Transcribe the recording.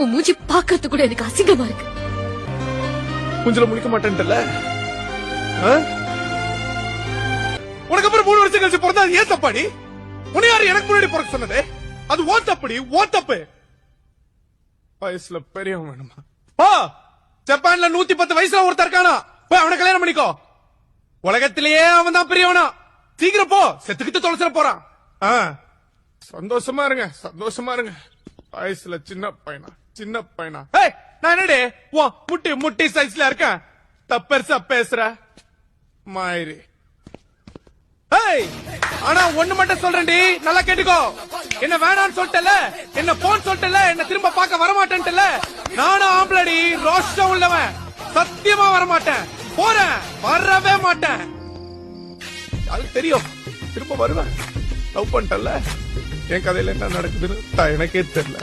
உன் மூஞ்சி பாக்குறது கூட எனக்கு அசிங்கமா இருக்கு. மூஞ்சில முழிக்க மாட்டேன்ட்டல. உனக்கு அப்புறம் 3 வருஷம் கழிச்சு பிறந்தா அது ஏன் தப்பாடி? உன்னை யாரு எனக்கு முன்னாடி பிறக்க சொன்னது? அது ஓ தப்புடி, ஓ தப்பு. வயசுல பெரியவன் வேணுமா? ஜப்பான்ல 110 வயசுல ஒருத்தர் இருக்கானா, போய் அவனை கல்யாணம் பண்ணிக்கோ. உலகத்திலேயே அவன் தான் பெரியவனா. சீக்கிரம் போ, செத்துக்கிட்டு தொலைச்சிட போறான். சந்தோஷமா இருங்க, சந்தோஷமா இருங்க. வயசுல சின்ன பையனா. நான் என்னடே முட்டி சைஸ்ல இருக்கேன், தப்பெருசா பேசுற மாயிரி. ஆனா ஒண்ணு மட்டும் சொல்றேன்டி, நல்லா கேட்டுக்கோ. என்ன வேணான்னு சொல்லிட்டல, என்ன போன் சொல்லிட்டல, என்ன திரும்ப பார்க்க வரமாட்டேன்ட்டல. நானும் ஆம்பளடி, ரோஷம் உள்ளவன். சத்தியமா வரமாட்டேன், போறேன், வரவே மாட்டேன். அது தெரியும், திரும்ப வருவேன். லவ் பண்ணிட்டல, என் கதையில என்ன நடக்குதுன்னு எனக்கே தெரியல.